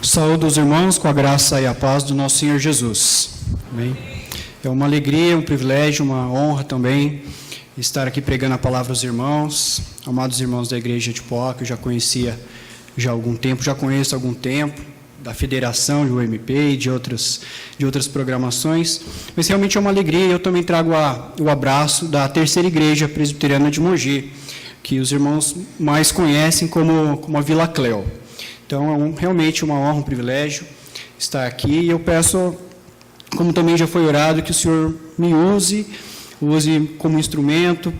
Saúdo os irmãos com a graça e a paz do nosso Senhor Jesus. Amém? É uma alegria, um privilégio, uma honra também estar aqui pregando a palavra aos irmãos, amados irmãos da igreja de Poá, que eu já conhecia já há algum tempo, já conheço há algum tempo, da federação, do UMP e de outras programações, mas realmente é uma alegria. Eu também trago o abraço da terceira igreja presbiteriana de Mogi, que os irmãos mais conhecem como a Vila Cléo. Então, é realmente uma honra, um privilégio estar aqui, e eu peço, como também já foi orado, que o Senhor me use como instrumento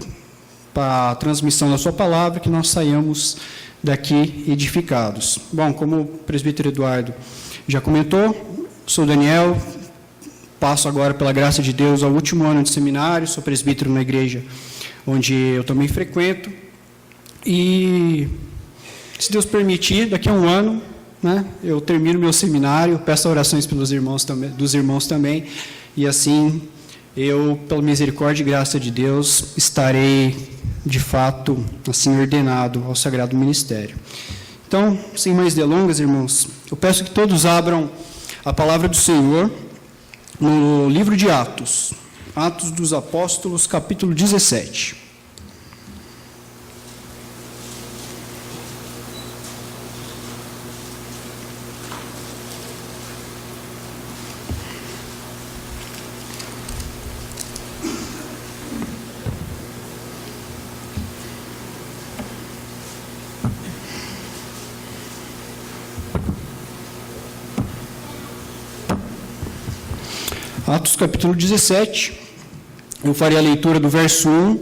para a transmissão da sua palavra, que nós saiamos daqui edificados. Bom, como o presbítero Eduardo já comentou, sou Daniel, passo agora, pela graça de Deus, ao último ano de seminário, sou presbítero na igreja onde eu também frequento, e se Deus permitir, daqui a um ano, né, eu termino meu seminário, peço orações dos irmãos também, e assim, eu, pela misericórdia e graça de Deus, estarei, de fato, assim, ordenado ao sagrado ministério. Então, sem mais delongas, irmãos, eu peço que todos abram a palavra do Senhor no livro de Atos, Atos dos Apóstolos, capítulo 17. Atos capítulo 17, eu farei a leitura do verso 1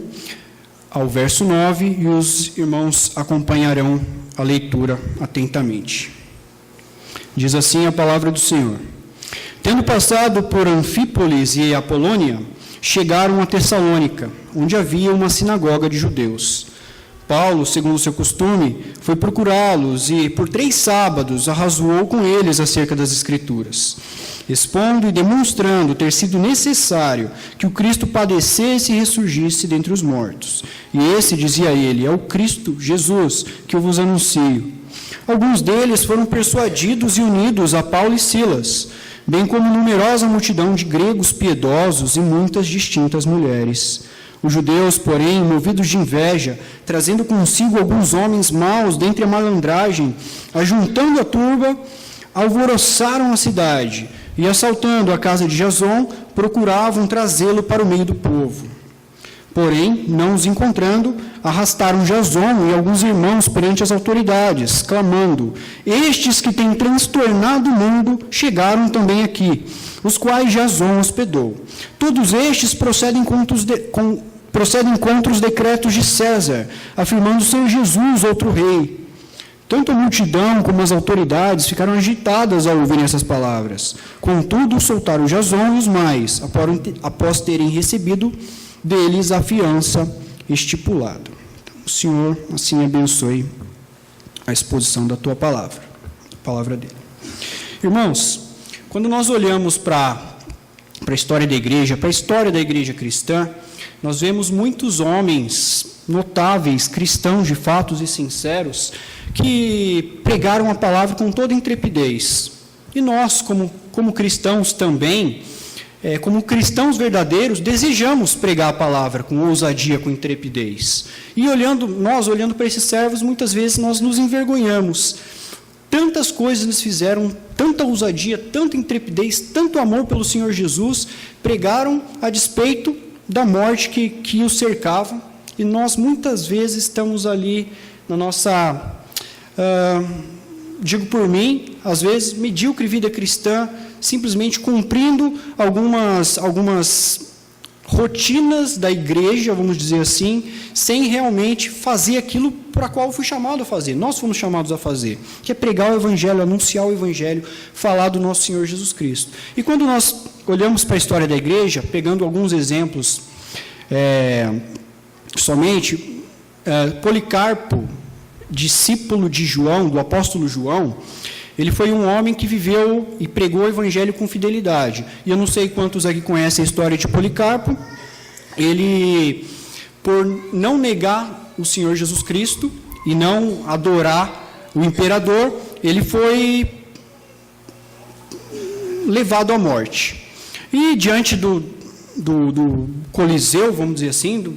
ao verso 9, e os irmãos acompanharão a leitura atentamente. Diz assim a palavra do Senhor: Tendo passado por Anfípolis e Apolônia, chegaram a Tessalônica, onde havia uma sinagoga de judeus. Paulo, segundo o seu costume, foi procurá-los e, por 3 sábados, arrazoou com eles acerca das Escrituras, expondo e demonstrando ter sido necessário que o Cristo padecesse e ressurgisse dentre os mortos. E esse, dizia ele, é o Cristo, Jesus, que eu vos anuncio. Alguns deles foram persuadidos e unidos a Paulo e Silas, bem como numerosa multidão de gregos piedosos e muitas distintas mulheres. Os judeus, porém, movidos de inveja, trazendo consigo alguns homens maus dentre a malandragem, ajuntando a turba, alvoroçaram a cidade e, assaltando a casa de Jason, procuravam trazê-lo para o meio do povo. Porém, não os encontrando, arrastaram Jason e alguns irmãos perante as autoridades, clamando: Estes que têm transtornado o mundo chegaram também aqui, os quais Jason hospedou. Todos estes procedem contra os decretos de César, afirmando ser Jesus outro rei. Tanto a multidão como as autoridades ficaram agitadas ao ouvirem essas palavras. Contudo, soltaram Jason e os mais, após terem recebido deles a fiança estipulada. Então, o Senhor assim abençoe a exposição da tua palavra, a palavra dele. Irmãos, quando nós olhamos para a história da igreja cristã, nós vemos muitos homens notáveis, cristãos de fatos e sinceros, que pregaram a palavra com toda intrepidez. E nós, como cristãos também, como cristãos verdadeiros, desejamos pregar a palavra com ousadia, com intrepidez. E olhando para esses servos, muitas vezes nós nos envergonhamos. Tantas coisas eles fizeram, tanta ousadia, tanta intrepidez, tanto amor pelo Senhor Jesus, pregaram a despeito da morte que os cercava, e nós muitas vezes estamos ali na nossa, digo por mim, às vezes medíocre vida cristã, simplesmente cumprindo algumas rotinas da igreja, vamos dizer assim, sem realmente fazer aquilo para qual fui chamado a fazer. Nós fomos chamados a fazer, que é pregar o Evangelho, anunciar o Evangelho, falar do nosso Senhor Jesus Cristo. E quando nós olhamos para a história da igreja, pegando alguns exemplos, somente, Policarpo, discípulo de João, do apóstolo João, ele foi um homem que viveu e pregou o Evangelho com fidelidade. E eu não sei quantos aqui conhecem a história de Policarpo. Ele, por não negar o Senhor Jesus Cristo e não adorar o imperador, ele foi levado à morte. E diante do Coliseu, vamos dizer assim,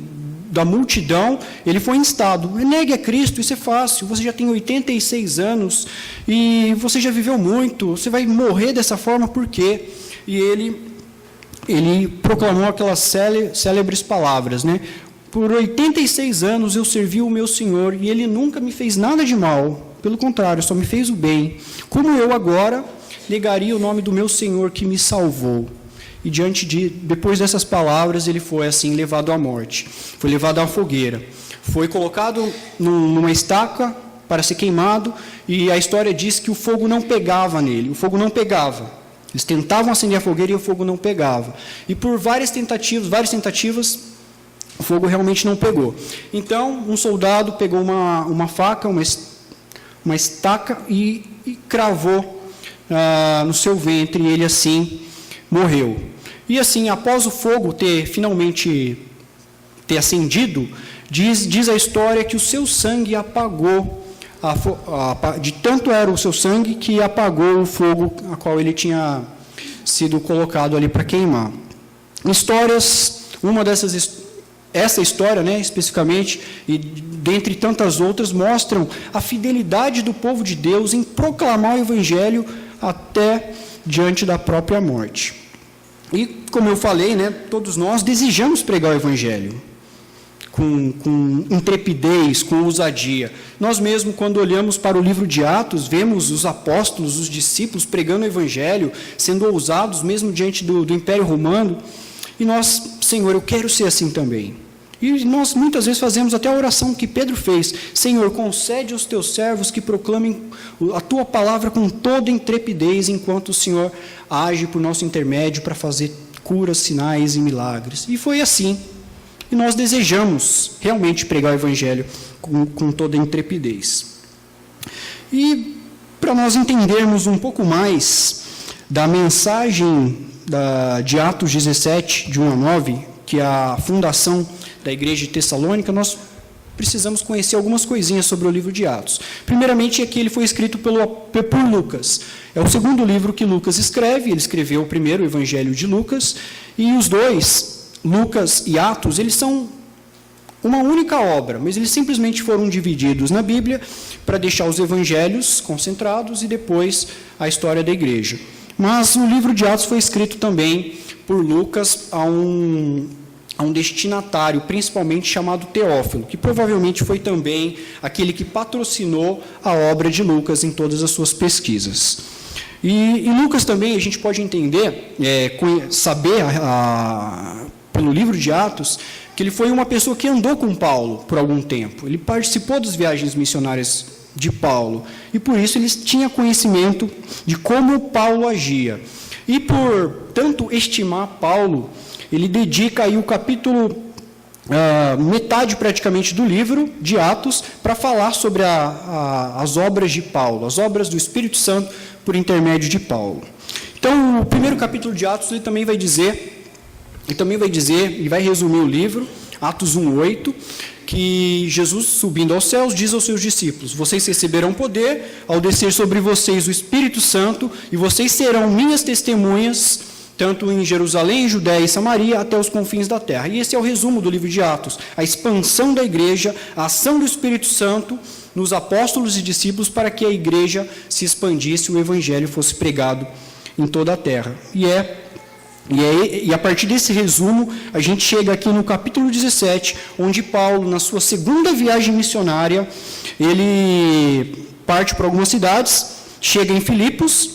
da multidão, ele foi instado: negue a Cristo, isso é fácil, você já tem 86 anos, e você já viveu muito, você vai morrer dessa forma, por quê? E ele proclamou aquelas célebres palavras, né? Por 86 anos eu servi o meu Senhor, e Ele nunca me fez nada de mal, pelo contrário, só me fez o bem. Como eu agora negaria o nome do meu Senhor que me salvou? E depois dessas palavras, ele foi assim levado à morte. Foi levado à fogueira. Foi colocado numa estaca para ser queimado, e a história diz que o fogo não pegava nele, o fogo não pegava. Eles tentavam acender a fogueira e o fogo não pegava. E por várias tentativas, o fogo realmente não pegou. Então, um soldado pegou uma faca, uma estaca e cravou no seu ventre, e ele assim morreu. E assim, após o fogo finalmente ter acendido, diz a história que o seu sangue apagou, de tanto era o seu sangue que apagou o fogo a qual ele tinha sido colocado ali para queimar. Essa história, né, especificamente, e dentre tantas outras, mostram a fidelidade do povo de Deus em proclamar o Evangelho até diante da própria morte. E, como eu falei, né, todos nós desejamos pregar o Evangelho com intrepidez, com ousadia. Nós mesmo, quando olhamos para o livro de Atos, vemos os apóstolos, os discípulos pregando o Evangelho, sendo ousados mesmo diante do Império Romano. E nós, Senhor, eu quero ser assim também. E nós muitas vezes fazemos até a oração que Pedro fez: Senhor, concede aos teus servos que proclamem a tua palavra com toda intrepidez, enquanto o Senhor age por nosso intermédio para fazer curas, sinais e milagres. E foi assim. E nós desejamos realmente pregar o Evangelho com toda intrepidez. E para nós entendermos um pouco mais da mensagem de Atos 17, de 1 a 9, que é a fundação da igreja de Tessalônica, nós precisamos conhecer algumas coisinhas sobre o livro de Atos. Primeiramente, é que ele foi escrito por Lucas. É o segundo livro que Lucas escreve. Ele escreveu o primeiro, o Evangelho de Lucas, e os dois, Lucas e Atos, eles são uma única obra, mas eles simplesmente foram divididos na Bíblia para deixar os evangelhos concentrados e depois a história da igreja. Mas o livro de Atos foi escrito também por Lucas a um destinatário, principalmente chamado Teófilo, que provavelmente foi também aquele que patrocinou a obra de Lucas em todas as suas pesquisas. E Lucas também, a gente pode entender, saber pelo livro de Atos, que ele foi uma pessoa que andou com Paulo por algum tempo. Ele participou das viagens missionárias de Paulo, e por isso ele tinha conhecimento de como Paulo agia. E por tanto estimar Paulo, ele dedica aí o capítulo, metade praticamente do livro de Atos, para falar sobre as obras de Paulo, as obras do Espírito Santo por intermédio de Paulo. Então, o primeiro capítulo de Atos, ele também vai dizer, e vai resumir o livro, Atos 1:8, que Jesus, subindo aos céus, diz aos seus discípulos: vocês receberão poder ao descer sobre vocês o Espírito Santo, e vocês serão minhas testemunhas, tanto em Jerusalém, Judéia e Samaria, até os confins da terra. E esse é o resumo do livro de Atos, a expansão da igreja, a ação do Espírito Santo nos apóstolos e discípulos para que a igreja se expandisse e o evangelho fosse pregado em toda a terra. E a partir desse resumo, a gente chega aqui no capítulo 17, onde Paulo, na sua segunda viagem missionária, ele parte para algumas cidades, chega em Filipos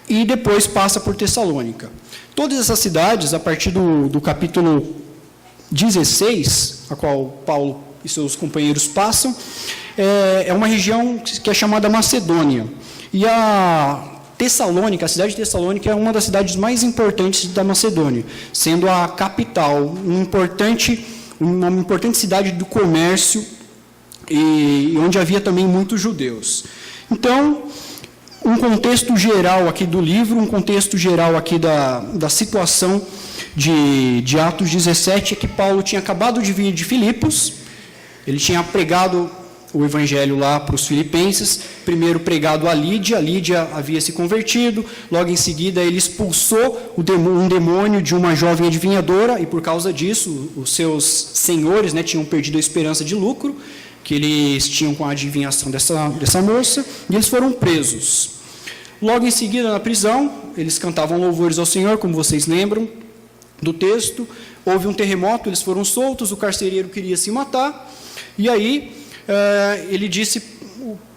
e depois passa por Tessalônica. Todas essas cidades, a partir do capítulo 16, a qual Paulo e seus companheiros passam, é uma região que é chamada Macedônia. E a cidade de Tessalônica é uma das cidades mais importantes da Macedônia, sendo a capital, uma importante cidade do comércio, e onde havia também muitos judeus. Então, um contexto geral aqui do livro, um contexto geral aqui da situação de Atos 17, é que Paulo tinha acabado de vir de Filipos, ele tinha pregado o evangelho lá para os filipenses, primeiro pregado a Lídia havia se convertido, logo em seguida ele expulsou um demônio de uma jovem adivinhadora, e por causa disso os seus senhores, né, tinham perdido a esperança de lucro que eles tinham com a adivinhação dessa moça, e eles foram presos. Logo em seguida, na prisão, eles cantavam louvores ao Senhor, como vocês lembram do texto. Houve um terremoto, eles foram soltos, o carcereiro queria se matar, e aí ele disse,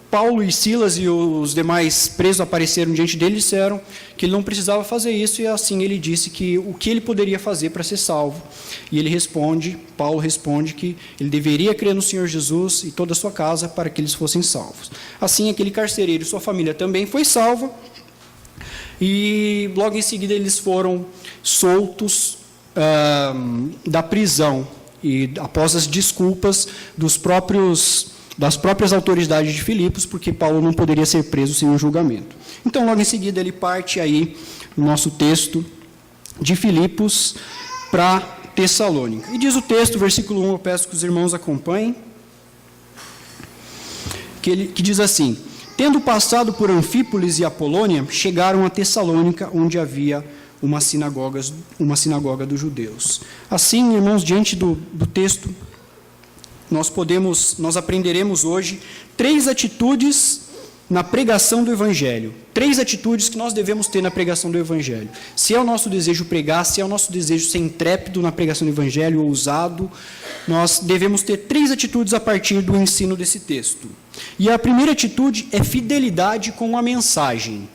Paulo e Silas e os demais presos apareceram diante dele e disseram que ele não precisava fazer isso, e assim ele disse que o que ele poderia fazer para ser salvo. E ele responde, Paulo responde que ele deveria crer no Senhor Jesus e toda a sua casa para que eles fossem salvos. Assim, aquele carcereiro e sua família também foi salva, e logo em seguida eles foram soltos da prisão, e após as desculpas das próprias autoridades de Filipos, porque Paulo não poderia ser preso sem um julgamento. Então, logo em seguida, ele parte aí, no nosso texto, de Filipos para Tessalônica. E diz o texto, versículo 1, eu peço que os irmãos acompanhem, que diz assim: tendo passado por Anfípolis e Apolônia, chegaram a Tessalônica, onde havia uma sinagoga dos judeus. Assim, irmãos, diante do texto, nós aprenderemos hoje 3 atitudes na pregação do Evangelho. 3 atitudes que nós devemos ter na pregação do Evangelho. Se é o nosso desejo pregar, se é o nosso desejo ser intrépido na pregação do Evangelho, ousado, nós devemos ter 3 atitudes a partir do ensino desse texto. E a primeira atitude é fidelidade com a mensagem.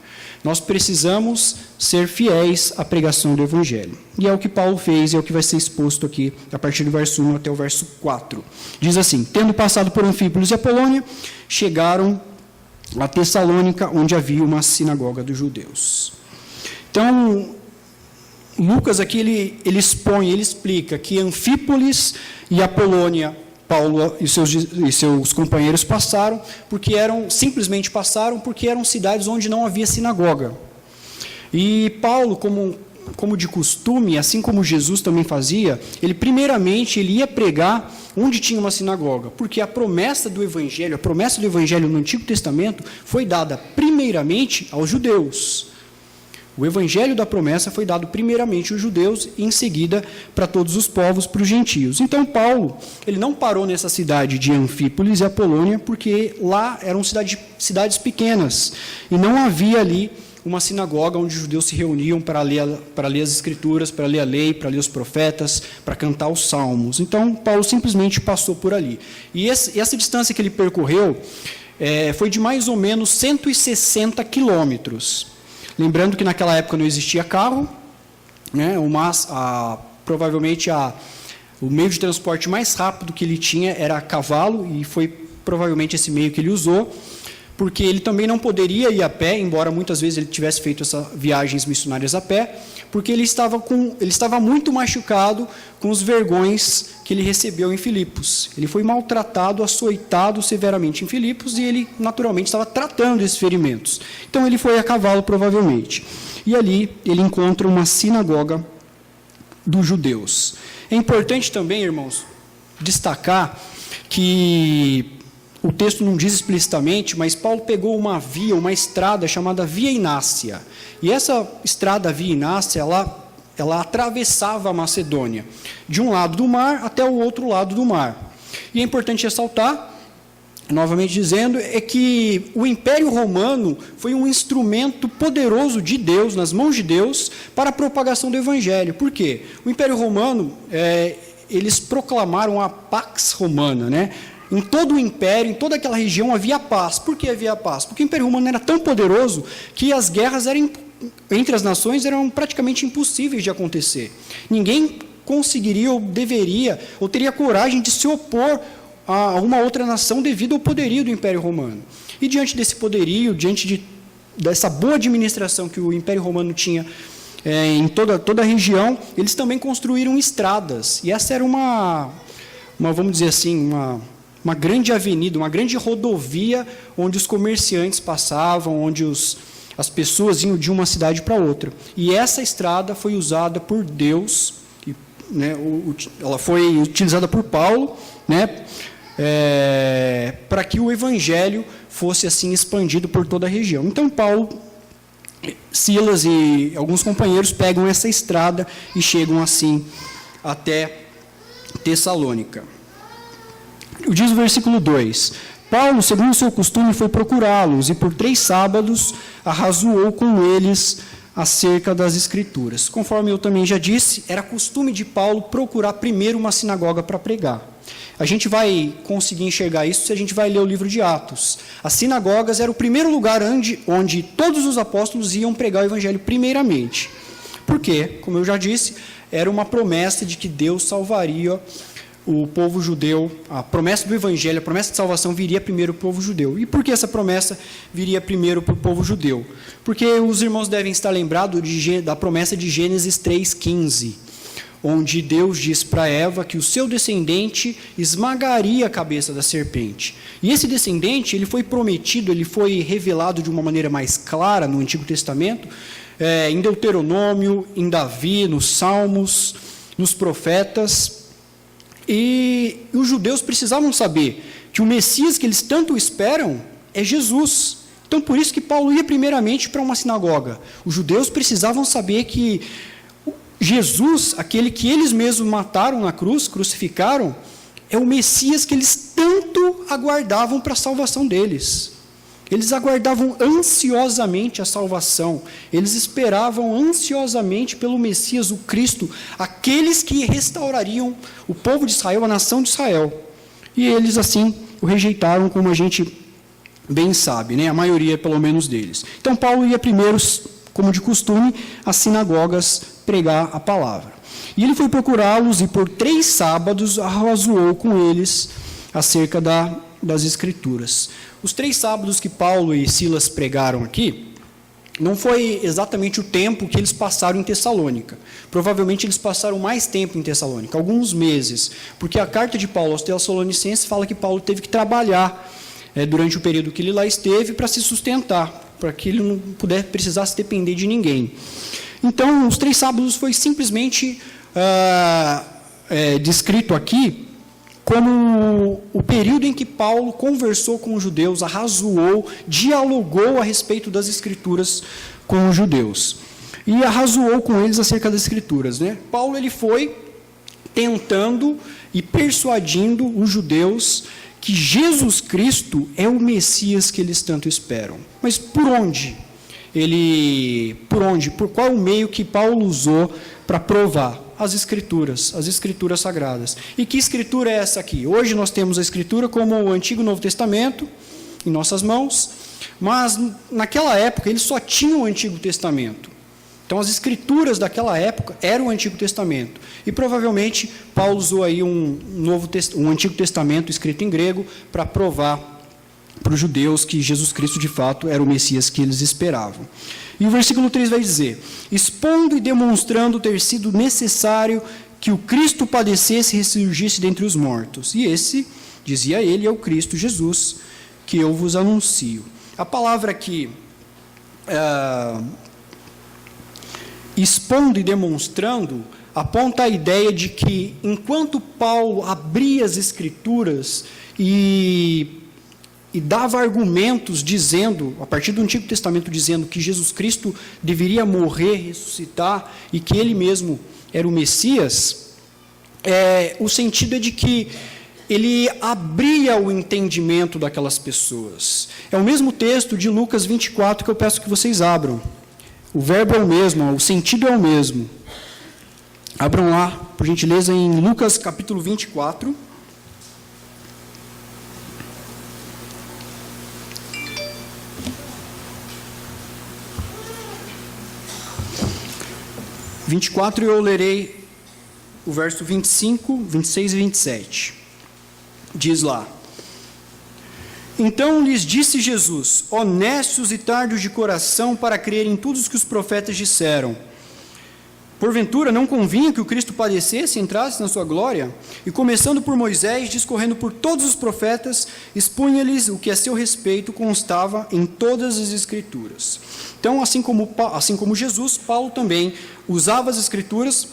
Nós precisamos ser fiéis à pregação do Evangelho. E é o que Paulo fez, e é o que vai ser exposto aqui, a partir do verso 1 até o verso 4. Diz assim: tendo passado por Anfípolis e Apolônia, chegaram a Tessalônica, onde havia uma sinagoga dos judeus. Então, Lucas aqui, ele explica que Anfípolis e Apolônia, Paulo e seus companheiros simplesmente passaram porque eram cidades onde não havia sinagoga. E Paulo, como de costume, assim como Jesus também fazia, ele ia pregar onde tinha uma sinagoga, porque a promessa do Evangelho no Antigo Testamento foi dada primeiramente aos judeus. O Evangelho da promessa foi dado primeiramente aos judeus e em seguida para todos os povos, para os gentios. Então Paulo, ele não parou nessa cidade de Anfípolis e Apolônia, porque lá eram cidades pequenas e não havia ali uma sinagoga onde os judeus se reuniam para ler as Escrituras, para ler a lei, para ler os profetas, para cantar os salmos. Então Paulo simplesmente passou por ali. E essa distância que ele percorreu foi de mais ou menos 160 quilômetros. Lembrando que naquela época não existia carro, né? Provavelmente o meio de transporte mais rápido que ele tinha era cavalo, e foi provavelmente esse meio que ele usou, porque ele também não poderia ir a pé, embora muitas vezes ele tivesse feito essas viagens missionárias a pé, porque ele estava muito machucado com os vergões que ele recebeu em Filipos. Ele foi maltratado, açoitado severamente em Filipos, e ele naturalmente estava tratando esses ferimentos. Então ele foi a cavalo, provavelmente. E ali ele encontra uma sinagoga dos judeus. É importante também, irmãos, destacar que o texto não diz explicitamente, mas Paulo pegou uma estrada chamada Via Inácia. E essa estrada Via Inácia, ela atravessava a Macedônia, de um lado do mar até o outro lado do mar. E é importante ressaltar, novamente dizendo, é que o Império Romano foi um instrumento poderoso de Deus, nas mãos de Deus, para a propagação do Evangelho. Por quê? O Império Romano, eles proclamaram a Pax Romana, né? Em todo o império, em toda aquela região, havia paz. Por que havia paz? Porque o Império Romano era tão poderoso que as guerras entre as nações eram praticamente impossíveis de acontecer. Ninguém conseguiria, ou deveria, ou teria coragem de se opor a uma outra nação devido ao poderio do Império Romano. E diante desse poderio, dessa boa administração que o Império Romano tinha em toda a região, eles também construíram estradas. E essa era vamos dizer assim, uma grande avenida, uma grande rodovia onde os comerciantes passavam, onde as pessoas iam de uma cidade para outra. E essa estrada foi usada por Deus, né, ela foi utilizada por Paulo, né, para que o evangelho fosse assim expandido por toda a região. Então Paulo, Silas e alguns companheiros pegam essa estrada e chegam assim até Tessalônica. Diz o versículo 2: Paulo, segundo o seu costume, foi procurá-los e por 3 sábados arrazoou com eles acerca das Escrituras. Conforme eu também já disse, era costume de Paulo procurar primeiro uma sinagoga para pregar. A gente vai conseguir enxergar isso se a gente vai ler o livro de Atos. As sinagogas eram o primeiro lugar onde todos os apóstolos iam pregar o evangelho primeiramente. Por quê? Como eu já disse, era uma promessa de que Deus salvaria o povo judeu. A promessa do evangelho, a promessa de salvação viria primeiro para o povo judeu. E por que essa promessa viria primeiro para o povo judeu? Porque os irmãos devem estar lembrados da promessa de Gênesis 3,15, onde Deus diz para Eva que o seu descendente esmagaria a cabeça da serpente. E esse descendente, ele foi prometido, ele foi revelado de uma maneira mais clara no Antigo Testamento, em Deuteronômio, em Davi, nos Salmos, nos profetas. E os judeus precisavam saber que o Messias que eles tanto esperam é Jesus. Então, por isso que Paulo ia primeiramente para uma sinagoga. Os judeus precisavam saber que Jesus, aquele que eles mesmos mataram na cruz, crucificaram, é o Messias que eles tanto aguardavam para a salvação deles. Eles aguardavam ansiosamente a salvação, eles esperavam ansiosamente pelo Messias, o Cristo, aqueles que restaurariam o povo de Israel, a nação de Israel. E eles, assim, o rejeitaram, como a gente bem sabe, né? A maioria, pelo menos, deles. Então, Paulo ia primeiro, como de costume, às sinagogas pregar a palavra. E ele foi procurá-los e por 3 sábados arrazoou com eles acerca das Escrituras. Os 3 sábados que Paulo e Silas pregaram aqui, não foi exatamente o tempo que eles passaram em Tessalônica. Provavelmente eles passaram mais tempo em Tessalônica, alguns meses, porque a carta de Paulo aos Tessalonicenses fala que Paulo teve que trabalhar durante o período que ele lá esteve para se sustentar, para que ele não precisasse depender de ninguém. Então, os 3 sábados foi simplesmente descrito aqui como o período em que Paulo conversou com os judeus, arrazoou, dialogou a respeito das Escrituras com os judeus. E arrazoou com eles acerca das Escrituras, né? Paulo ele foi tentando e persuadindo os judeus que Jesus Cristo é o Messias que eles tanto esperam. Mas por onde? Por qual o meio que Paulo usou para provar? As Escrituras Sagradas. E que Escritura é essa aqui? Hoje nós temos a Escritura como o Antigo e Novo Testamento em nossas mãos, mas naquela época eles só tinham o Antigo Testamento. Então as Escrituras daquela época eram o Antigo Testamento. E provavelmente Paulo usou aí um Antigo Testamento escrito em grego para provar para os judeus que Jesus Cristo de fato era o Messias que eles esperavam. E o versículo 3 vai dizer: expondo e demonstrando ter sido necessário que o Cristo padecesse e ressurgisse dentre os mortos. E esse, dizia ele, é o Cristo Jesus, que eu vos anuncio. A palavra aqui, expondo e demonstrando, aponta a ideia de que, enquanto Paulo abria as Escrituras e dava argumentos dizendo, a partir do Antigo Testamento, dizendo que Jesus Cristo deveria morrer, ressuscitar, e que ele mesmo era o Messias, o sentido é de que ele abria o entendimento daquelas pessoas. É o mesmo texto de Lucas 24 que eu peço que vocês abram. O verbo é o mesmo, o sentido é o mesmo. Abram lá, por gentileza, em Lucas capítulo 24. E eu lerei o verso 25, 26 e 27. Diz lá: então lhes disse Jesus: honestos e tardos de coração para crer em tudo o que os profetas disseram. Porventura não convinha que o Cristo padecesse e entrasse na sua glória? E começando por Moisés, discorrendo por todos os profetas, expunha-lhes o que a seu respeito constava em todas as Escrituras. Então, assim como Jesus, Paulo também usava as Escrituras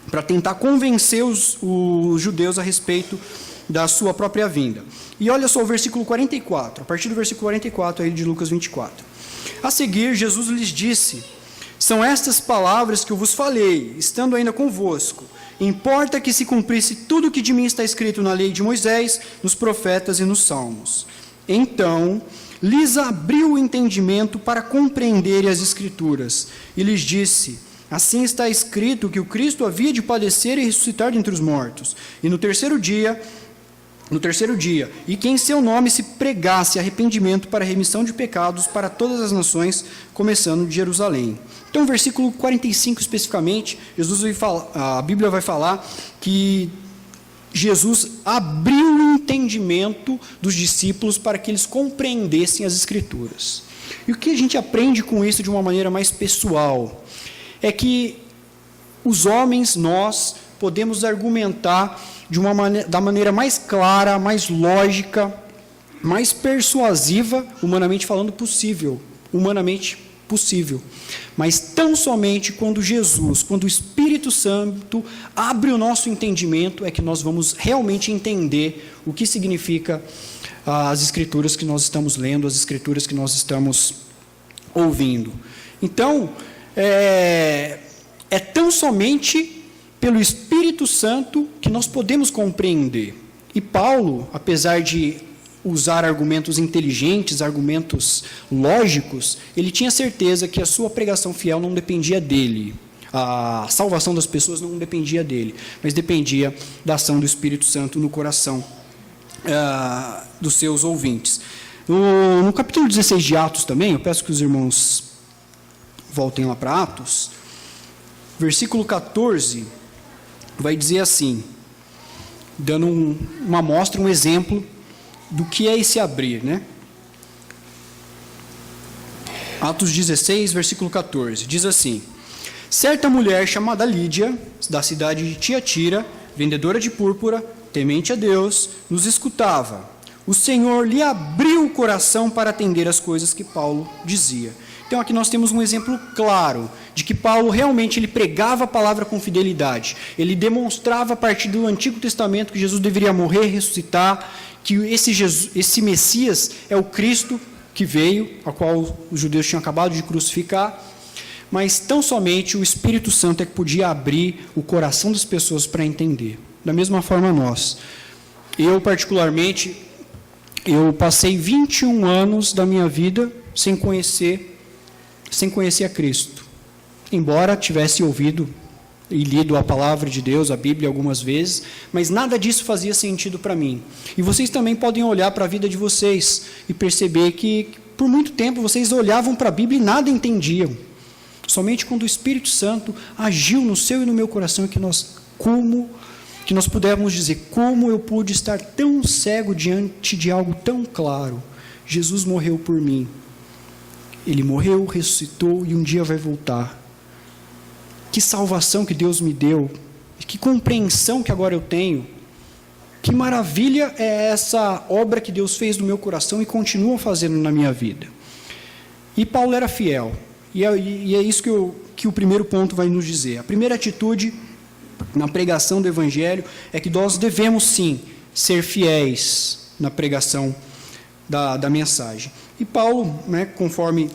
para tentar convencer os judeus a respeito da sua própria vinda. E olha só o versículo 44, a partir do versículo 44 aí de Lucas 24. A seguir, Jesus lhes disse: são estas palavras que eu vos falei, estando ainda convosco. Importa que se cumprisse tudo o que de mim está escrito na lei de Moisés, nos profetas e nos salmos. Então lhes abriu o entendimento para compreenderem as Escrituras, e lhes disse: assim está escrito que o Cristo havia de padecer e ressuscitar dentre os mortos, e no terceiro dia, e que em seu nome se pregasse arrependimento para remissão de pecados para todas as nações, começando de Jerusalém. Então, versículo 45 especificamente, a Bíblia vai falar que Jesus abriu o entendimento dos discípulos para que eles compreendessem as Escrituras. E o que a gente aprende com isso de uma maneira mais pessoal é que os homens, nós, podemos argumentar da maneira mais clara, mais lógica, mais persuasiva, humanamente falando, possível. Mas tão somente quando o Espírito Santo abre o nosso entendimento, é que nós vamos realmente entender o que significa as Escrituras que nós estamos lendo, as Escrituras que nós estamos ouvindo. Então, é tão somente pelo Espírito Santo que nós podemos compreender. E Paulo, apesar de usar argumentos inteligentes, argumentos lógicos, ele tinha certeza que a sua pregação fiel não dependia dele. A salvação das pessoas não dependia dele, mas dependia da ação do Espírito Santo no coração dos seus ouvintes. No capítulo 16 de Atos também, eu peço que os irmãos voltem lá para Atos, versículo 14, vai dizer assim, dando uma amostra, um exemplo do que é esse abrir, né? Atos 16, versículo 14, diz assim: certa mulher chamada Lídia, da cidade de Tiatira, vendedora de púrpura, temente a Deus, nos escutava. O Senhor lhe abriu o coração para atender as coisas que Paulo dizia. Então aqui nós temos um exemplo claro de que Paulo realmente ele pregava a palavra com fidelidade. Ele demonstrava a partir do Antigo Testamento que Jesus deveria morrer e ressuscitar, que esse Messias é o Cristo que veio, a qual os judeus tinham acabado de crucificar, mas tão somente o Espírito Santo é que podia abrir o coração das pessoas para entender. Da mesma forma nós. Eu particularmente, eu passei 21 anos da minha vida sem conhecer a Cristo. Embora tivesse ouvido e lido a palavra de Deus, a Bíblia algumas vezes, mas nada disso fazia sentido para mim. E vocês também podem olhar para a vida de vocês e perceber que por muito tempo vocês olhavam para a Bíblia e nada entendiam. Somente quando o Espírito Santo agiu no seu e no meu coração que nós pudéssemos dizer, como eu pude estar tão cego diante de algo tão claro? Jesus morreu por mim. Ele morreu, ressuscitou e um dia vai voltar. Que salvação que Deus me deu, que compreensão que agora eu tenho, que maravilha é essa obra que Deus fez no meu coração e continua fazendo na minha vida. E Paulo era fiel, e é isso que o primeiro ponto vai nos dizer. A primeira atitude na pregação do Evangelho é que nós devemos sim ser fiéis na pregação da mensagem. E Paulo, né, conforme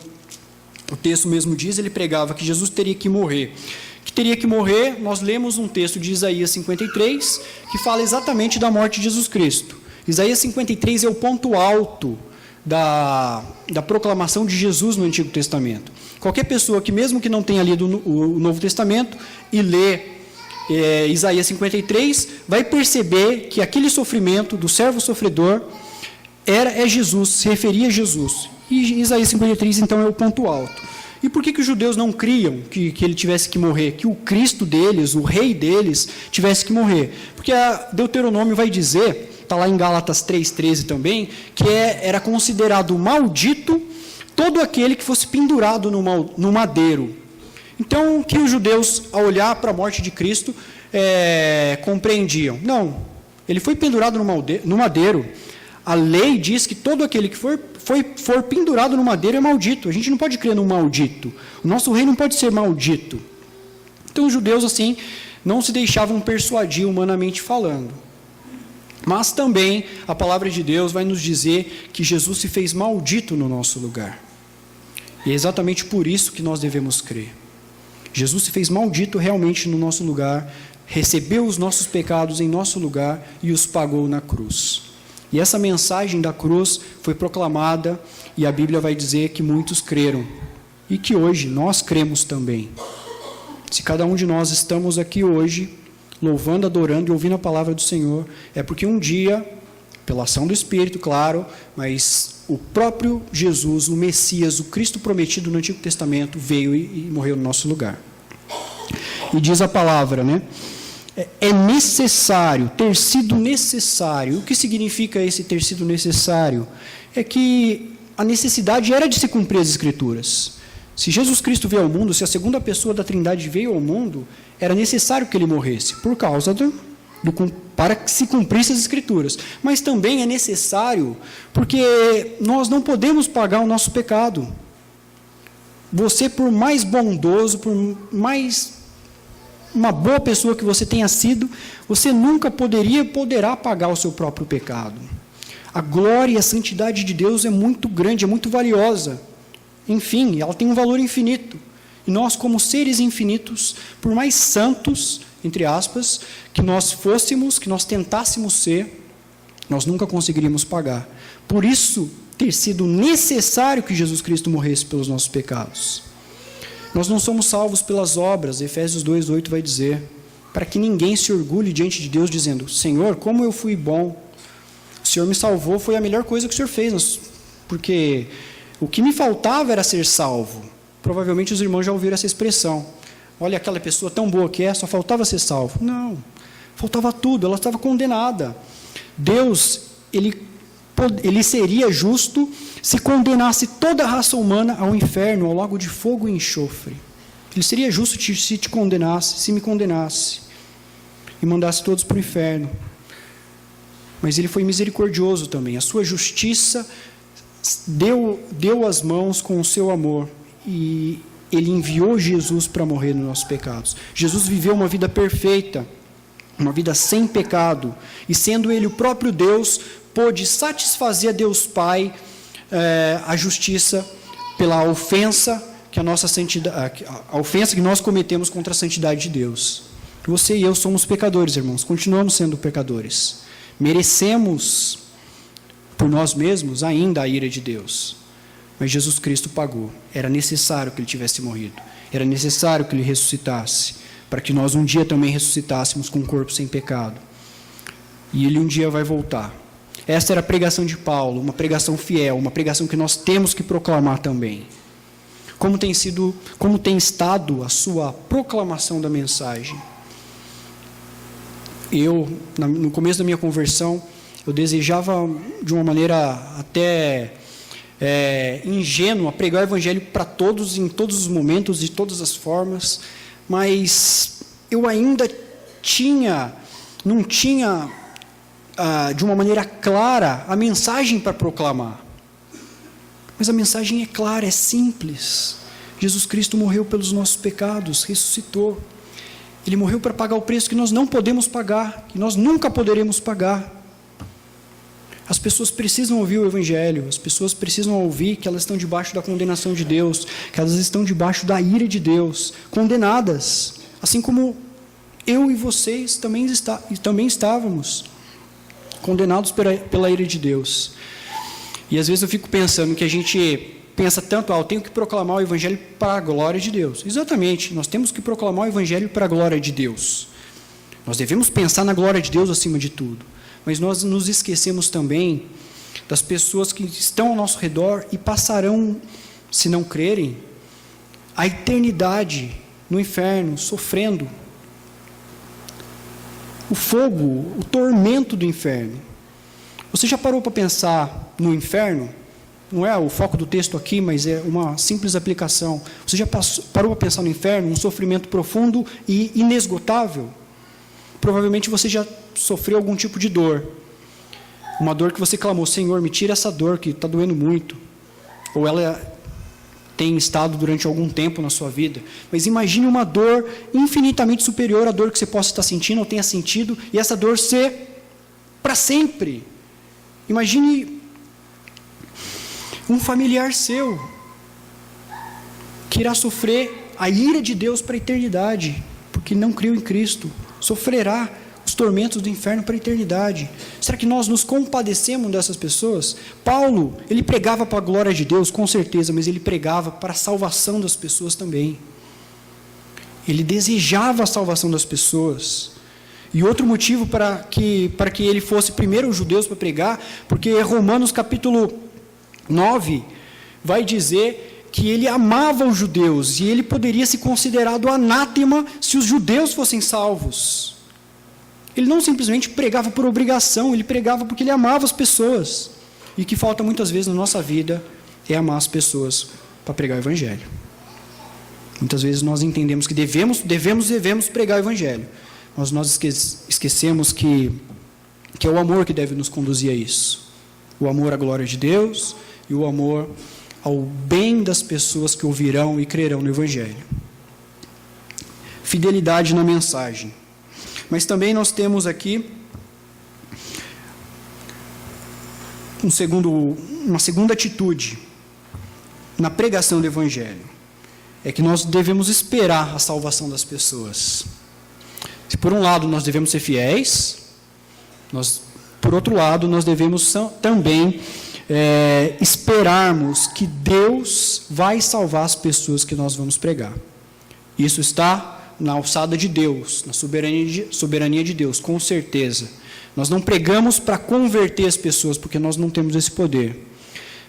o texto mesmo diz, ele pregava que Jesus teria que morrer. Que teria que morrer, nós lemos um texto de Isaías 53, que fala exatamente da morte de Jesus Cristo. Isaías 53 é o ponto alto da proclamação de Jesus no Antigo Testamento. Qualquer pessoa que, mesmo que não tenha lido o Novo Testamento, e lê Isaías 53, vai perceber que aquele sofrimento do servo sofredor é Jesus, se referia a Jesus. E Isaías 53, então, é o ponto alto. E por que os judeus não criam que ele tivesse que morrer? Que o Cristo deles, o rei deles, tivesse que morrer? Porque a Deuteronômio vai dizer, está lá em Gálatas 3,13 também, que era considerado maldito todo aquele que fosse pendurado no madeiro. Então, o que os judeus, ao olhar para a morte de Cristo, compreendiam? Não, ele foi pendurado no madeiro. A lei diz que todo aquele que for pendurado no madeiro é maldito. A gente não pode crer no maldito. O nosso rei não pode ser maldito. Então, os judeus, assim, não se deixavam persuadir humanamente falando. Mas também a palavra de Deus vai nos dizer que Jesus se fez maldito no nosso lugar. E é exatamente por isso que nós devemos crer. Jesus se fez maldito realmente no nosso lugar, recebeu os nossos pecados em nosso lugar e os pagou na cruz. E essa mensagem da cruz foi proclamada e a Bíblia vai dizer que muitos creram. E que hoje nós cremos também. Se cada um de nós estamos aqui hoje, louvando, adorando e ouvindo a palavra do Senhor, é porque um dia, pela ação do Espírito, claro, mas o próprio Jesus, o Messias, o Cristo prometido no Antigo Testamento, veio e morreu no nosso lugar. E diz a palavra, né? É necessário, ter sido necessário. O que significa esse ter sido necessário? É que a necessidade era de se cumprir as Escrituras. Se Jesus Cristo veio ao mundo, se a segunda pessoa da Trindade veio ao mundo, era necessário que ele morresse, por causa para que se cumprisse as Escrituras. Mas também é necessário, porque nós não podemos pagar o nosso pecado. Você, por mais bondoso, por mais uma boa pessoa que você tenha sido, você nunca poderá pagar o seu próprio pecado. A glória e a santidade de Deus é muito grande, é muito valiosa. Enfim, ela tem um valor infinito. E nós, como seres infinitos, por mais santos, entre aspas, que nós fôssemos, que nós tentássemos ser, nós nunca conseguiríamos pagar. Por isso, ter sido necessário que Jesus Cristo morresse pelos nossos pecados. Nós não somos salvos pelas obras, Efésios 2:8 vai dizer, para que ninguém se orgulhe diante de Deus, dizendo, Senhor, como eu fui bom, o Senhor me salvou, foi a melhor coisa que o Senhor fez, porque o que me faltava era ser salvo. Provavelmente os irmãos já ouviram essa expressão. Olha aquela pessoa tão boa que é, só faltava ser salvo. Não, faltava tudo, ela estava condenada. Deus, ele seria justo se condenasse toda a raça humana ao inferno, ao lago de fogo e enxofre. Ele seria justo se te condenasse, se me condenasse, e mandasse todos para o inferno. Mas ele foi misericordioso também. A sua justiça deu as mãos com o seu amor, e ele enviou Jesus para morrer nos nossos pecados. Jesus viveu uma vida perfeita, uma vida sem pecado, e sendo ele o próprio Deus, pôde satisfazer a Deus Pai a justiça pela ofensa que a ofensa que nós cometemos contra a santidade de Deus. Você e eu somos pecadores, irmãos, continuamos sendo pecadores. Merecemos por nós mesmos ainda a ira de Deus. Mas Jesus Cristo pagou. Era necessário que ele tivesse morrido. Era necessário que ele ressuscitasse, para que nós um dia também ressuscitássemos com um corpo sem pecado. E ele um dia vai voltar. Esta era a pregação de Paulo, uma pregação fiel, uma pregação que nós temos que proclamar também. Como tem estado a sua proclamação da mensagem? Eu, no começo da minha conversão, eu desejava, de uma maneira até ingênua, pregar o Evangelho para todos, em todos os momentos, de todas as formas, mas eu ainda não tinha, de uma maneira clara, a mensagem para proclamar. Mas a mensagem é clara, é simples. Jesus Cristo morreu pelos nossos pecados, ressuscitou. Ele morreu para pagar o preço que nós não podemos pagar, que nós nunca poderemos pagar. As pessoas precisam ouvir o Evangelho, as pessoas precisam ouvir que elas estão debaixo da condenação de Deus, que elas estão debaixo da ira de Deus, condenadas, assim como eu e vocês também estávamos, condenados pela ira de Deus. E às vezes eu fico pensando que a gente pensa tanto, eu tenho que proclamar o Evangelho para a glória de Deus. Exatamente, nós temos que proclamar o Evangelho para a glória de Deus. Nós devemos pensar na glória de Deus acima de tudo. Mas nós nos esquecemos também das pessoas que estão ao nosso redor e passarão, se não crerem, a eternidade no inferno, sofrendo o fogo, o tormento do inferno. Você já parou para pensar no inferno? Não é o foco do texto aqui, mas é uma simples aplicação. Você já parou para pensar no inferno? Um sofrimento profundo e inesgotável? Provavelmente você já sofreu algum tipo de dor. Uma dor que você clamou, Senhor, me tira essa dor que está doendo muito. Ou ela tem estado durante algum tempo na sua vida. Mas imagine uma dor infinitamente superior à dor que você possa estar sentindo ou tenha sentido, e essa dor ser para sempre. Imagine um familiar seu que irá sofrer a ira de Deus para a eternidade, porque não creu em Cristo, sofrerá os tormentos do inferno para a eternidade. Será que nós nos compadecemos dessas pessoas? Paulo, ele pregava para a glória de Deus, com certeza, mas ele pregava para a salvação das pessoas também. Ele desejava a salvação das pessoas. E outro motivo para que ele fosse primeiro os judeus para pregar, porque Romanos capítulo 9 vai dizer que ele amava os judeus, e ele poderia ser considerado anátema se os judeus fossem salvos. Ele não simplesmente pregava por obrigação, ele pregava porque ele amava as pessoas. E o que falta muitas vezes na nossa vida é amar as pessoas para pregar o evangelho. Muitas vezes nós entendemos que devemos pregar o evangelho, mas nós esquecemos que é o amor que deve nos conduzir a isso. O amor à glória de Deus e o amor ao bem das pessoas que ouvirão e crerão no evangelho. Fidelidade na mensagem. Mas também nós temos aqui uma segunda atitude na pregação do evangelho. É que nós devemos esperar a salvação das pessoas. Se por um lado nós devemos ser fiéis, por outro lado nós devemos também esperarmos que Deus vai salvar as pessoas que nós vamos pregar. Isso está na alçada de Deus, na soberania de Deus, com certeza. Nós não pregamos para converter as pessoas, porque nós não temos esse poder.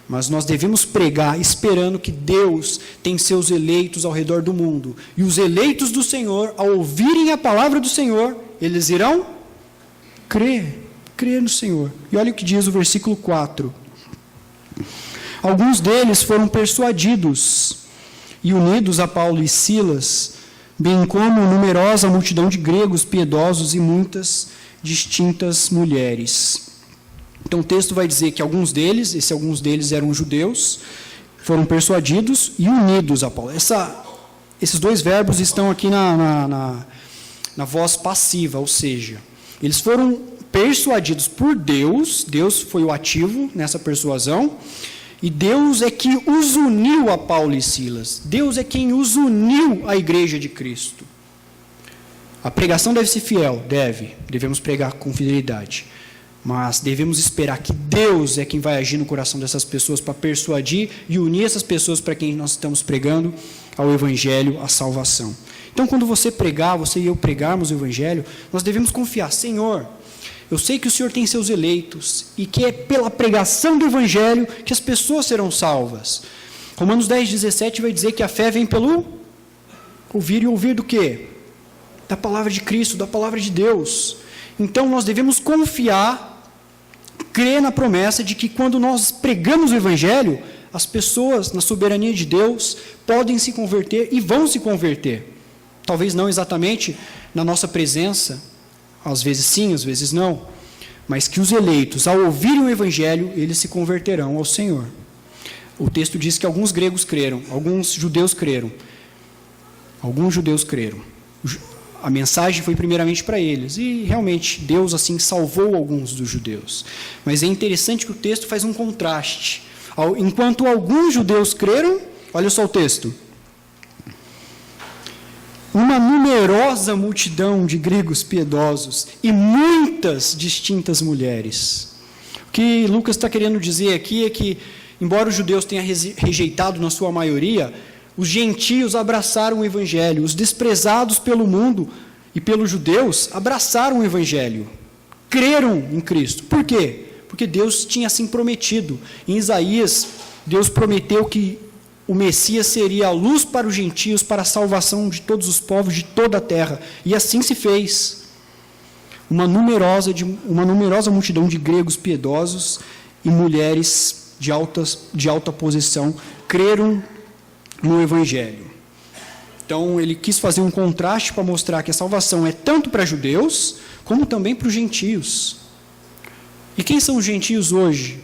Mas nós devemos pregar esperando que Deus tem seus eleitos ao redor do mundo. E os eleitos do Senhor, ao ouvirem a palavra do Senhor, eles irão crer no Senhor. E olha o que diz o versículo 4. Alguns deles foram persuadidos e unidos a Paulo e Silas, bem como numerosa multidão de gregos piedosos e muitas distintas mulheres. Então o texto vai dizer que alguns deles eram judeus, foram persuadidos e unidos a Paulo. Esses dois verbos estão aqui na voz passiva, ou seja, eles foram persuadidos por Deus, Deus foi o ativo nessa persuasão, e Deus é que os uniu a Paulo e Silas. Deus é quem os uniu à igreja de Cristo. A pregação deve ser fiel, devemos pregar com fidelidade. Mas devemos esperar que Deus é quem vai agir no coração dessas pessoas para persuadir e unir essas pessoas para quem nós estamos pregando ao Evangelho, à salvação. Então, quando você e eu pregarmos o Evangelho, nós devemos confiar: Senhor, eu sei que o Senhor tem seus eleitos e que é pela pregação do Evangelho que as pessoas serão salvas. Romanos 10:17 vai dizer que a fé vem pelo ouvir, e ouvir do quê? Da palavra de Cristo, da palavra de Deus. Então nós devemos confiar, crer na promessa de que quando nós pregamos o Evangelho, as pessoas, na soberania de Deus, podem se converter e vão se converter. Talvez não exatamente na nossa presença, às vezes sim, às vezes não, mas que os eleitos, ao ouvirem o Evangelho, eles se converterão ao Senhor. O texto diz que alguns gregos creram, alguns judeus creram. A mensagem foi primeiramente para eles, e realmente Deus assim salvou alguns dos judeus. Mas é interessante que o texto faz um contraste. Enquanto alguns judeus creram, olha só o texto: uma numerosa multidão de gregos piedosos e muitas distintas mulheres. O que Lucas está querendo dizer aqui é que, embora os judeus tenham rejeitado na sua maioria, os gentios abraçaram o Evangelho, os desprezados pelo mundo e pelos judeus abraçaram o Evangelho, creram em Cristo. Por quê? Porque Deus tinha assim prometido. Em Isaías, Deus prometeu que o Messias seria a luz para os gentios, para a salvação de todos os povos de toda a terra. E assim se fez. Uma numerosa multidão de gregos piedosos e mulheres de alta posição creram no Evangelho. Então ele quis fazer um contraste para mostrar que a salvação é tanto para judeus como também para os gentios. E quem são os gentios hoje?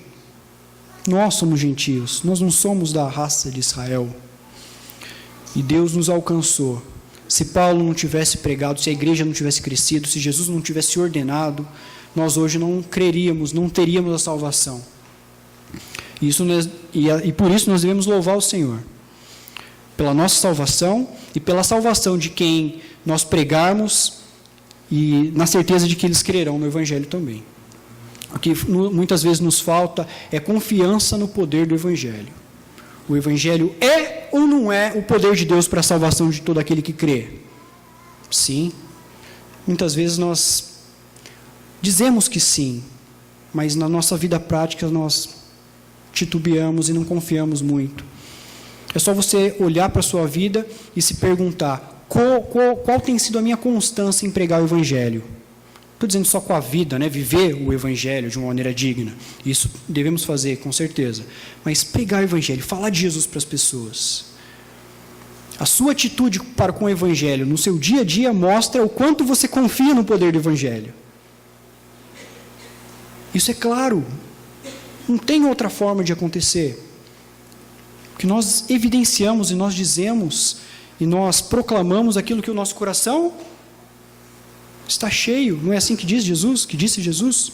Nós somos gentios, nós não somos da raça de Israel. E Deus nos alcançou. Se Paulo não tivesse pregado, se a igreja não tivesse crescido, se Jesus não tivesse ordenado, nós hoje não creríamos, não teríamos a salvação. E por isso nós devemos louvar o Senhor, pela nossa salvação e pela salvação de quem nós pregarmos e na certeza de que eles crerão no Evangelho também. O que muitas vezes nos falta é confiança no poder do Evangelho. O Evangelho é ou não é o poder de Deus para a salvação de todo aquele que crê? Sim. Muitas vezes nós dizemos que sim, mas na nossa vida prática nós titubeamos e não confiamos muito. É só você olhar para a sua vida e se perguntar qual tem sido a minha constância em pregar o Evangelho. Estou dizendo só com a vida, né? Viver o Evangelho de uma maneira digna. Isso devemos fazer, com certeza. Mas pregar o Evangelho, falar de Jesus para as pessoas. A sua atitude para com o Evangelho no seu dia a dia mostra o quanto você confia no poder do Evangelho. Isso é claro. Não tem outra forma de acontecer. Que nós evidenciamos e nós dizemos e nós proclamamos aquilo que o nosso coração está cheio. Não é assim que diz Jesus, que disse Jesus?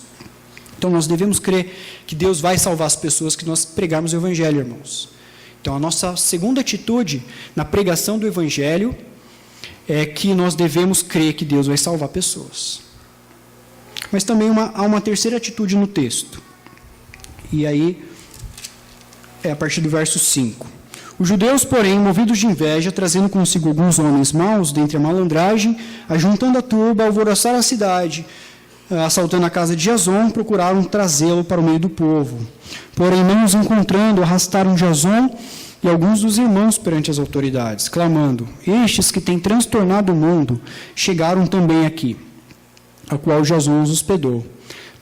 Então nós devemos crer que Deus vai salvar as pessoas que nós pregarmos o Evangelho, irmãos. Então a nossa segunda atitude na pregação do Evangelho é que nós devemos crer que Deus vai salvar pessoas. Mas também há uma terceira atitude no texto. E aí é a partir do verso 5. Os judeus, porém, movidos de inveja, trazendo consigo alguns homens maus dentre a malandragem, ajuntando a turba, alvoroçaram a cidade, assaltando a casa de Jason, procuraram trazê-lo para o meio do povo. Porém, não os encontrando, arrastaram Jason e alguns dos irmãos perante as autoridades, clamando: estes que têm transtornado o mundo, chegaram também aqui, a qual Jason os hospedou.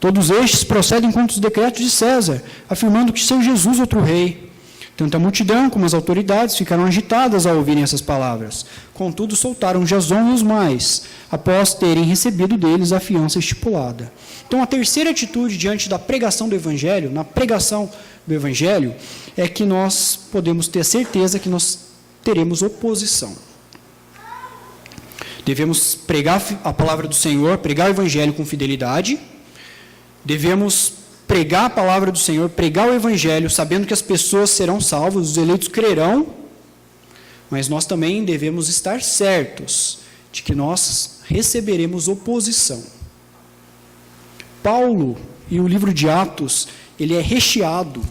Todos estes procedem contra os decretos de César, afirmando que seu Jesus outro rei. Tanto a multidão como as autoridades ficaram agitadas ao ouvirem essas palavras. Contudo, soltaram Jason e os mais, após terem recebido deles a fiança estipulada. Então, a terceira atitude diante da pregação do Evangelho, na pregação do Evangelho, é que nós podemos ter certeza que nós teremos oposição. Devemos pregar a palavra do Senhor, pregar o Evangelho com fidelidade. Devemos pregar a palavra do Senhor, pregar o Evangelho, sabendo que as pessoas serão salvas, os eleitos crerão, mas nós também devemos estar certos de que nós receberemos oposição. Paulo e o livro de Atos, ele é recheado,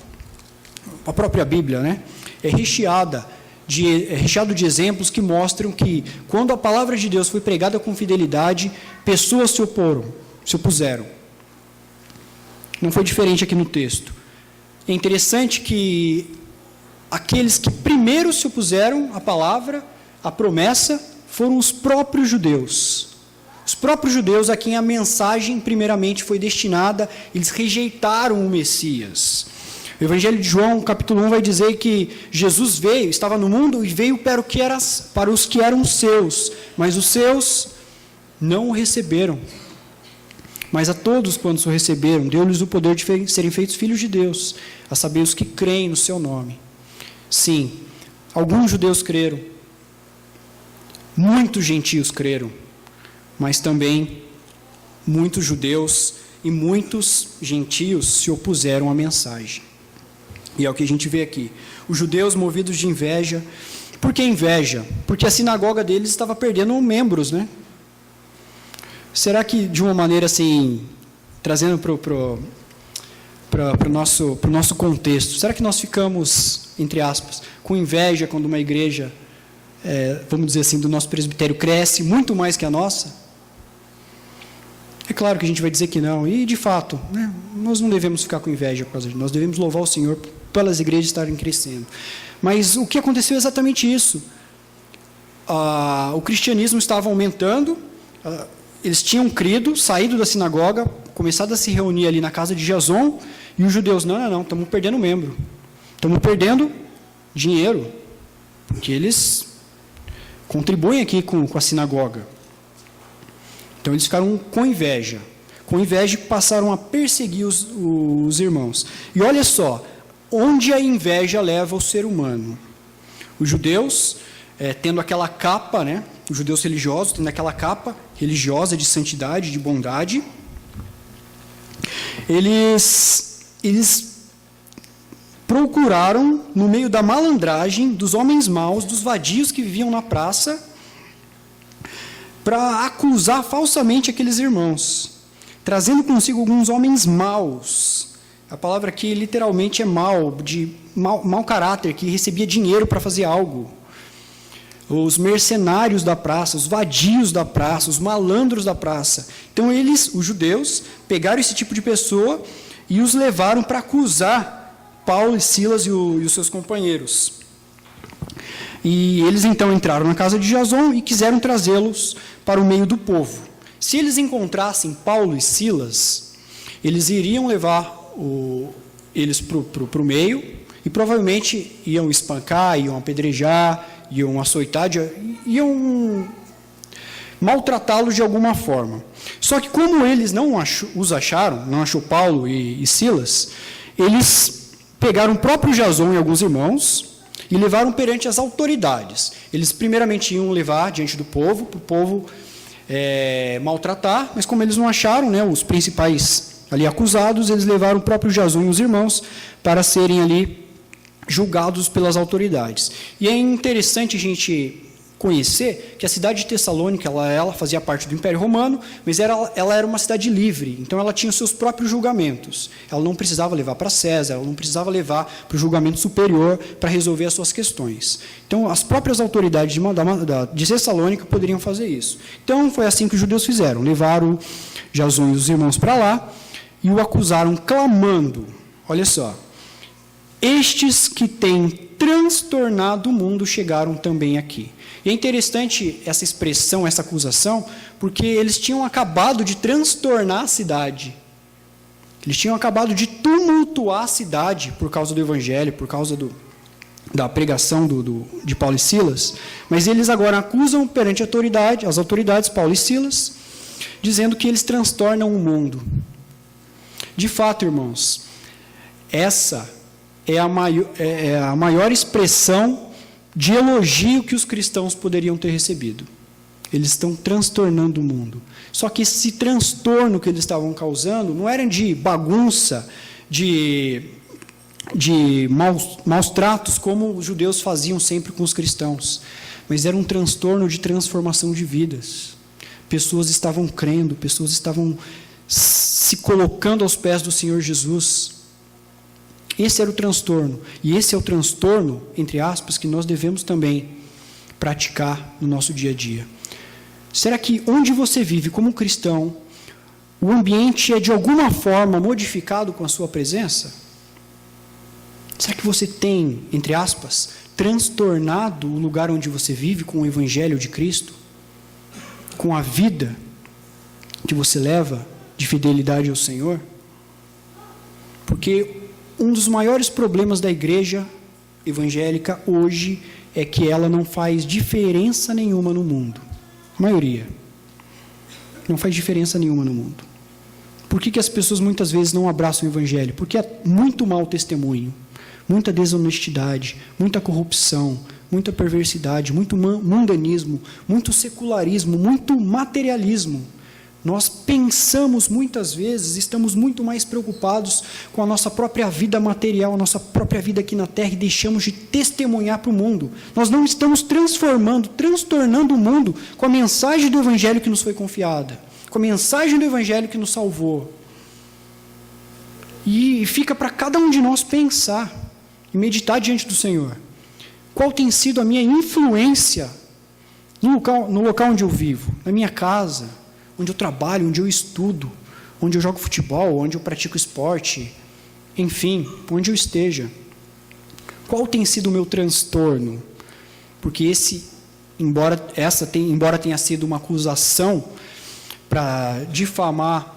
a própria Bíblia, né? É recheado de exemplos que mostram que, quando a palavra de Deus foi pregada com fidelidade, pessoas se opuseram. Não foi diferente aqui no texto. É interessante que aqueles que primeiro se opuseram à palavra, à promessa, foram os próprios judeus. Os próprios judeus a quem a mensagem primeiramente foi destinada, eles rejeitaram o Messias. O Evangelho de João, capítulo 1, vai dizer que Jesus veio, estava no mundo e veio para os que eram seus, mas os seus não o receberam. Mas a todos quantos o receberam, deu-lhes o poder de serem feitos filhos de Deus, a saber, os que creem no seu nome. Sim, alguns judeus creram, muitos gentios creram, mas também muitos judeus e muitos gentios se opuseram à mensagem. E é o que a gente vê aqui. Os judeus movidos de inveja. Por que inveja? Porque a sinagoga deles estava perdendo membros, né? Será que, de uma maneira assim, trazendo para o nosso contexto, será que nós ficamos, entre aspas, com inveja quando uma igreja, vamos dizer assim, do nosso presbitério cresce muito mais que a nossa? É claro que a gente vai dizer que não, e de fato, né, nós não devemos ficar com inveja por causa disso, nós devemos louvar o Senhor pelas igrejas estarem crescendo. Mas o que aconteceu é exatamente isso. O cristianismo estava aumentando, eles tinham crido, saído da sinagoga, começado a se reunir ali na casa de Jason, e os judeus, não, estamos perdendo membro, estamos perdendo dinheiro, porque eles contribuem aqui com a sinagoga. Então eles ficaram com inveja passaram a perseguir os irmãos. E olha só, onde a inveja leva o ser humano? Os judeus, tendo aquela capa, né? Os judeus religiosos tendo aquela capa religiosa de santidade, de bondade, Eles procuraram, no meio da malandragem, dos homens maus, dos vadios que viviam na praça, para acusar falsamente aqueles irmãos, trazendo consigo alguns homens maus. A palavra aqui literalmente é mau, de mau caráter, que recebia dinheiro para fazer algo. Os mercenários da praça, os vadios da praça, os malandros da praça. Então eles, os judeus, pegaram esse tipo de pessoa e os levaram para acusar Paulo e Silas e os seus companheiros. E eles então entraram na casa de Jason e quiseram trazê-los para o meio do povo. Se eles encontrassem Paulo e Silas, eles iriam levar eles para o meio e provavelmente iam espancar, iam apedrejar, iam açoitar, iam maltratá-los de alguma forma. Só que como eles não os acharam, não achou Paulo e Silas, eles pegaram o próprio Jason e alguns irmãos e levaram perante as autoridades. Eles primeiramente iam levar diante do povo, para o povo maltratar, mas como eles não acharam, né, os principais ali acusados, eles levaram o próprio Jason e os irmãos para serem ali julgados pelas autoridades. E é interessante a gente conhecer que a cidade de Tessalônica, ela fazia parte do Império Romano, mas ela era uma cidade livre, então ela tinha os seus próprios julgamentos. Ela não precisava levar para César, ela não precisava levar para o julgamento superior para resolver as suas questões. Então, as próprias autoridades de Tessalônica poderiam fazer isso. Então, foi assim que os judeus fizeram, levaram Jason e os irmãos para lá e o acusaram clamando, olha só, estes que têm transtornado o mundo chegaram também aqui. E é interessante essa expressão, essa acusação, porque eles tinham acabado de transtornar a cidade. Eles tinham acabado de tumultuar a cidade por causa do evangelho, por causa da pregação de Paulo e Silas. Mas eles agora acusam perante as autoridades, Paulo e Silas, dizendo que eles transtornam o mundo. De fato, irmãos, essa é a maior expressão de elogio que os cristãos poderiam ter recebido. Eles estão transtornando o mundo. Só que esse transtorno que eles estavam causando não era de bagunça, de maus tratos, como os judeus faziam sempre com os cristãos, mas era um transtorno de transformação de vidas. Pessoas estavam crendo, pessoas estavam se colocando aos pés do Senhor Jesus. Esse era o transtorno. E esse é o transtorno, entre aspas, que nós devemos também praticar no nosso dia a dia. Será que onde você vive como cristão, o ambiente é de alguma forma modificado com a sua presença? Será que você tem, entre aspas, transtornado o lugar onde você vive com o Evangelho de Cristo? Com a vida que você leva de fidelidade ao Senhor? Porque um dos maiores problemas da igreja evangélica hoje é que ela não faz diferença nenhuma no mundo. A maioria. Não faz diferença nenhuma no mundo. Por que as pessoas muitas vezes não abraçam o evangelho? Porque é muito mau testemunho, muita desonestidade, muita corrupção, muita perversidade, muito mundanismo, muito secularismo, muito materialismo. Nós pensamos muitas vezes, estamos muito mais preocupados com a nossa própria vida material, a nossa própria vida aqui na terra, e deixamos de testemunhar para o mundo. Nós não estamos transtornando o mundo com a mensagem do Evangelho que nos foi confiada, com a mensagem do Evangelho que nos salvou. E fica para cada um de nós pensar e meditar diante do Senhor. Qual tem sido a minha influência no local onde eu vivo, na minha casa, onde eu trabalho, onde eu estudo, onde eu jogo futebol, onde eu pratico esporte, enfim, onde eu esteja. Qual tem sido o meu transtorno? Porque embora tenha sido uma acusação para difamar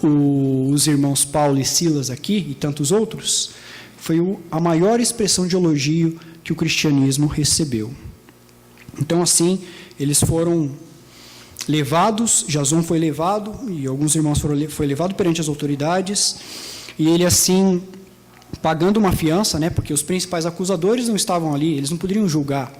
os irmãos Paulo e Silas aqui, e tantos outros, foi a maior expressão de elogio que o cristianismo recebeu. Então, assim, eles foram levados, Jason foi levado, e alguns irmãos foi levado perante as autoridades, e ele assim, pagando uma fiança, né, porque os principais acusadores não estavam ali, eles não poderiam julgar,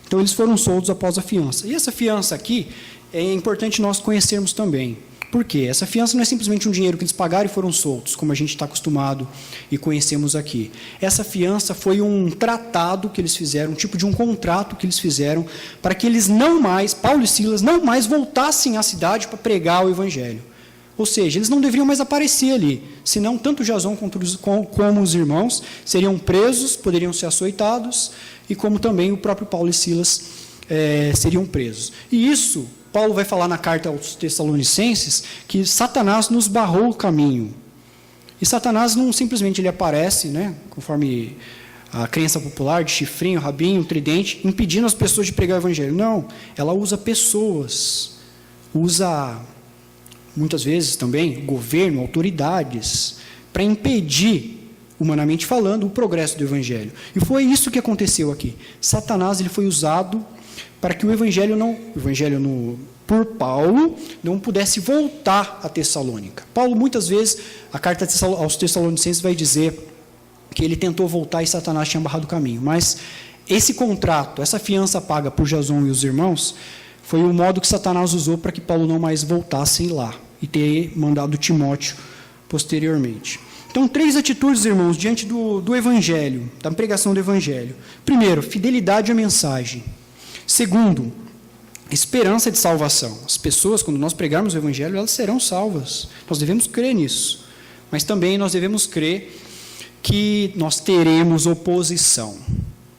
então eles foram soltos após a fiança. E essa fiança aqui, é importante nós conhecermos também. Por quê? Essa fiança não é simplesmente um dinheiro que eles pagaram e foram soltos, como a gente está acostumado e conhecemos aqui. Essa fiança foi um tratado que eles fizeram, um tipo de um contrato que eles fizeram, para que eles não mais, Paulo e Silas, não mais voltassem à cidade para pregar o evangelho. Ou seja, eles não deveriam mais aparecer ali, senão tanto Jason como os irmãos seriam presos, poderiam ser açoitados, e como também o próprio Paulo e Silas seriam presos. E isso, Paulo vai falar na carta aos Tessalonicenses, que Satanás nos barrou o caminho. E Satanás não simplesmente ele aparece, né, conforme a crença popular, de chifrinho, rabinho, tridente, impedindo as pessoas de pregar o evangelho. Não, ela usa pessoas, usa muitas vezes também governo, autoridades, para impedir, humanamente falando, o progresso do evangelho. E foi isso que aconteceu aqui. Satanás ele foi usado para que o evangelho por Paulo não pudesse voltar a Tessalônica. Paulo, muitas vezes, a carta aos Tessalonicenses vai dizer que ele tentou voltar e Satanás tinha barrado o caminho. Mas esse contrato, essa fiança paga por Jason e os irmãos, foi o modo que Satanás usou para que Paulo não mais voltasse lá e ter mandado Timóteo posteriormente. Então, 3 atitudes, irmãos, diante do evangelho, da pregação do evangelho. Primeiro, fidelidade à mensagem. Segundo, esperança de salvação. As pessoas, quando nós pregarmos o evangelho, elas serão salvas. Nós devemos crer nisso. Mas também nós devemos crer que nós teremos oposição.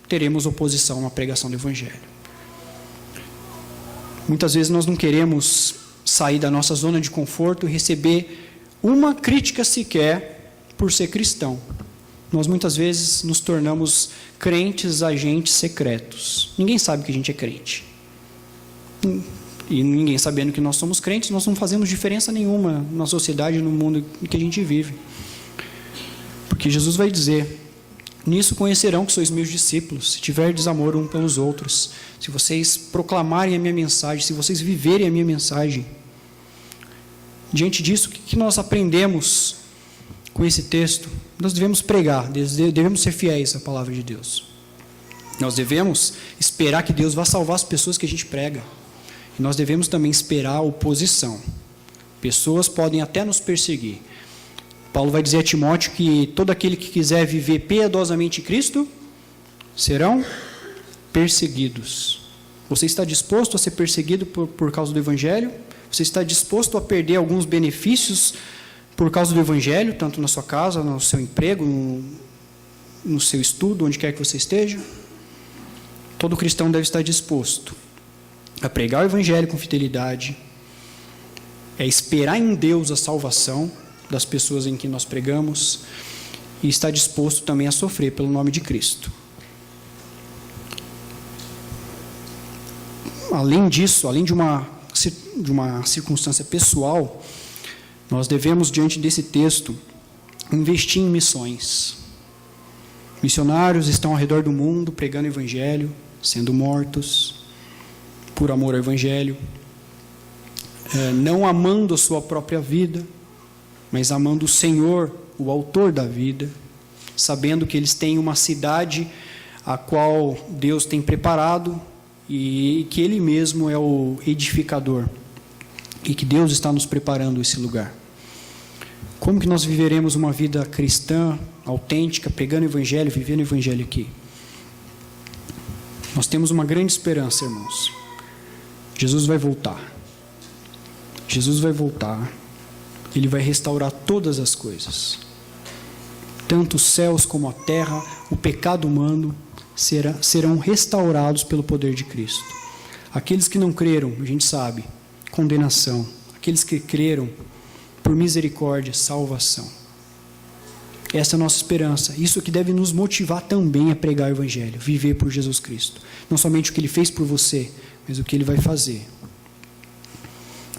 Teremos oposição na pregação do evangelho. Muitas vezes nós não queremos sair da nossa zona de conforto e receber uma crítica sequer por ser cristão. Nós muitas vezes nos tornamos crentes agentes secretos. Ninguém sabe que a gente é crente. E ninguém sabendo que nós somos crentes, nós não fazemos diferença nenhuma na sociedade, no mundo em que a gente vive. Porque Jesus vai dizer: nisso conhecerão que sois meus discípulos, se tiverdes amor um pelos outros, se vocês proclamarem a minha mensagem, se vocês viverem a minha mensagem. Diante disso, o que nós aprendemos com esse texto? Nós devemos pregar, devemos ser fiéis à palavra de Deus. Nós devemos esperar que Deus vá salvar as pessoas que a gente prega. E nós devemos também esperar a oposição. Pessoas podem até nos perseguir. Paulo vai dizer a Timóteo que todo aquele que quiser viver piedosamente em Cristo serão perseguidos. Você está disposto a ser perseguido por causa do Evangelho? Você está disposto a perder alguns benefícios por causa do Evangelho, tanto na sua casa, no seu emprego, no seu estudo, onde quer que você esteja? Todo cristão deve estar disposto a pregar o Evangelho com fidelidade, esperar em Deus a salvação das pessoas em que nós pregamos e estar disposto também a sofrer pelo nome de Cristo. Além disso, além de uma circunstância pessoal, nós devemos, diante desse texto, investir em missões. Missionários estão ao redor do mundo pregando o Evangelho, sendo mortos por amor ao Evangelho, não amando a sua própria vida, mas amando o Senhor, o autor da vida, sabendo que eles têm uma cidade a qual Deus tem preparado e que Ele mesmo é o edificador e que Deus está nos preparando esse lugar. Como que nós viveremos uma vida cristã, autêntica, pregando o Evangelho, vivendo o Evangelho aqui? Nós temos uma grande esperança, irmãos. Jesus vai voltar. Jesus vai voltar. Ele vai restaurar todas as coisas. Tanto os céus como a terra, o pecado humano serão restaurados pelo poder de Cristo. Aqueles que não creram, a gente sabe, condenação. Aqueles que creram, por misericórdia, salvação. Essa é a nossa esperança. Isso que deve nos motivar também a pregar o Evangelho, viver por Jesus Cristo. Não somente o que Ele fez por você, mas o que Ele vai fazer.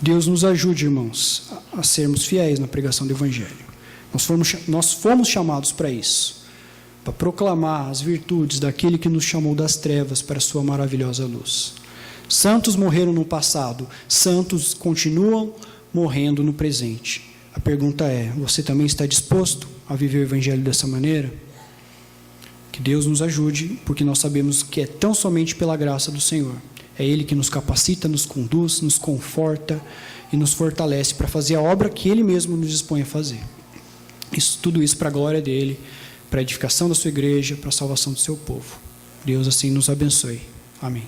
Deus nos ajude, irmãos, a sermos fiéis na pregação do Evangelho. Nós fomos chamados para isso, para proclamar as virtudes daquele que nos chamou das trevas para a sua maravilhosa luz. Santos morreram no passado, santos continuam morrendo no presente. A pergunta é: você também está disposto a viver o Evangelho dessa maneira? Que Deus nos ajude, porque nós sabemos que é tão somente pela graça do Senhor, É Ele que nos capacita, nos conduz, nos conforta e nos fortalece para fazer a obra que Ele mesmo nos dispõe a fazer. Tudo isso para a glória dEle, para a edificação da sua igreja, para a salvação do seu povo. Deus assim nos abençoe. Amém.